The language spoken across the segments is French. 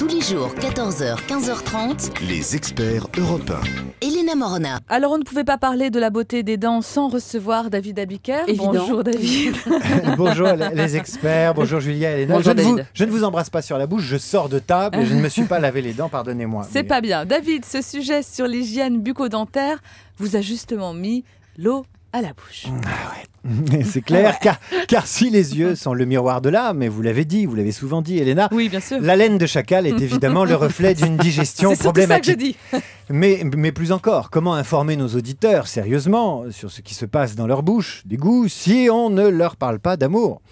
Tous les jours, 14h, 15h30, Les experts européens. Elena Morna. Alors, on ne pouvait pas parler de la beauté des dents sans recevoir David Abiker. Évident. Bonjour David. Bonjour les experts, bonjour Julia et Elena. Bonjour, Je ne vous embrasse pas sur la bouche, je sors de table et je ne me suis pas lavé les dents, pardonnez-moi. C'est pas bien. David, ce sujet sur l'hygiène bucco-dentaire vous a justement mis l'eau à la bouche. C'est clair, car si les yeux sont le miroir de l'âme, et vous l'avez dit, vous l'avez souvent dit Elena, Oui, bien sûr. la laine de chacal est évidemment le reflet d'une digestion C'est surtout ça que je problématique. dis. Mais plus encore, comment informer nos auditeurs sérieusement sur ce qui se passe dans leur bouche, des goûts, si on ne leur parle pas d'amour?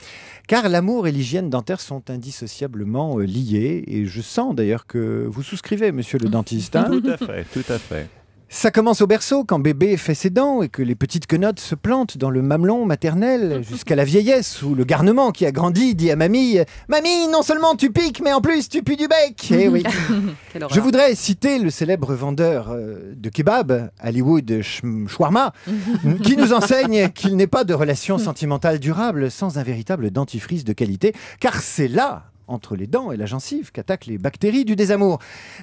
Car l'amour et l'hygiène dentaire sont indissociablement liés, et je sens d'ailleurs que vous souscrivez, monsieur le dentiste. Hein? Tout à fait, tout à fait. Ça commence au berceau, quand bébé fait ses dents et que les petites quenottes se plantent dans le mamelon maternel, jusqu'à la vieillesse où le garnement qui a grandi dit à mamie « Mamie, non seulement tu piques, mais en plus tu pues du bec !» Eh oui. Quelle horreur. Je voudrais citer le célèbre vendeur de kebab, Hollywood Shawarma, qui nous enseigne qu'il n'est pas de relation sentimentale durable sans un véritable dentifrice de qualité, car c'est là, entre les dents et la gencive, qu'attaquent les bactéries du désamour.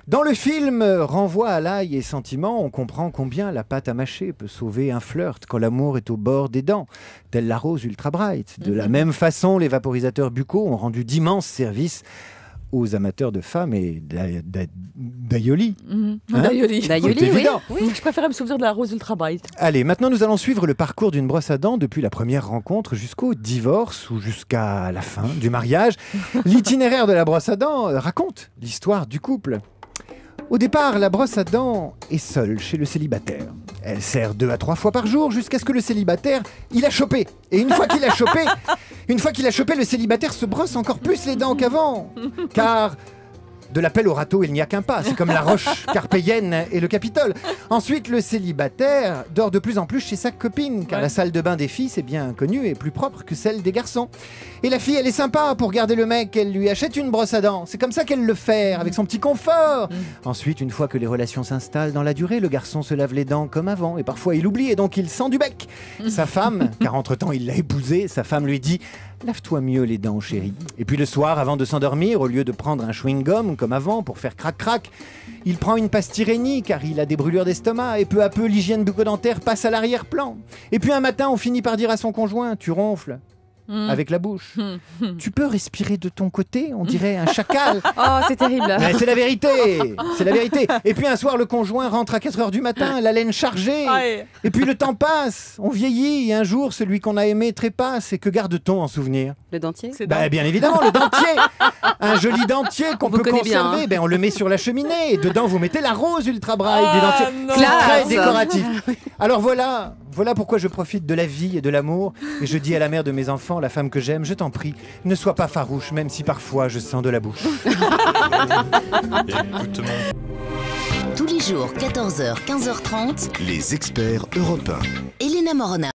Dans le film Renvoi à l'ail et sentiment, on comprend combien la pâte à mâcher peut sauver un flirt quand l'amour est au bord des dents, telle la rose Ultra Bright. De la même façon, les vaporisateurs buccaux ont rendu d'immenses services aux amateurs de femmes et d'aïoli. Mhm. Hein? D'aïoli. D'aïoli, C'est oui. évident. Oui, je préférais me souvenir de la rose Ultra Bright. Allez, maintenant nous allons suivre le parcours d'une brosse à dents depuis la première rencontre jusqu'au divorce ou jusqu'à la fin du mariage. L'itinéraire de la brosse à dents raconte l'histoire du couple. Au départ, la brosse à dents est seule chez le célibataire. Elle sert 2 à 3 fois par jour jusqu'à ce que le célibataire, il a chopé. Et une fois qu'il a chopé, le célibataire se brosse encore plus les dents qu'avant. Car de l'appel au râteau, il n'y a qu'un pas. C'est comme la roche carpéienne et le Capitole. Ensuite, le célibataire dort de plus en plus chez sa copine, car la salle de bain des filles, c'est bien connu, est plus propre que celle des garçons. Et la fille, elle est sympa. Pour garder le mec, elle lui achète une brosse à dents. C'est comme ça qu'elle le fait, avec son petit confort. Ensuite, une fois que les relations s'installent dans la durée, le garçon se lave les dents comme avant. Et parfois, il oublie, et donc il sent du bec. Sa femme, car entre-temps, il l'a épousée, sa femme lui dit « Lave-toi mieux les dents, chérie. » Et puis le soir, avant de s'endormir, au lieu de prendre un chewing-gum comme avant pour faire crac-crac, il prend une Pastirénie car il a des brûlures d'estomac et peu à peu l'hygiène bucco-dentaire passe à l'arrière-plan. Et puis un matin, on finit par dire à son conjoint « Tu ronfles ?» avec la bouche. Tu peux respirer de ton côté, on dirait un chacal. Oh, c'est terrible. Mais c'est la vérité, c'est la vérité. Et puis un soir, le conjoint rentre à 4h du matin, la laine chargée. Ouais. Et puis le temps passe, on vieillit et un jour, celui qu'on a aimé trépasse. Et que garde-t-on en souvenir? Le dentier. C'est Bah, bien évidemment, le dentier. Un joli dentier qu'on Vous peut connaissez bien, conserver. hein. Ben, on le met sur la cheminée et dedans, vous mettez la rose Ultra Bright du dentier. non. C'est très Classe. décoratif. Alors voilà pourquoi je profite de la vie et de l'amour. Et je dis à la mère de mes enfants, la femme que j'aime, je t'en prie, ne sois pas farouche, même si parfois je sens de la bouche. Écoute-moi. tous les jours, 14h, 15h30, Les experts européens. Elena Morna.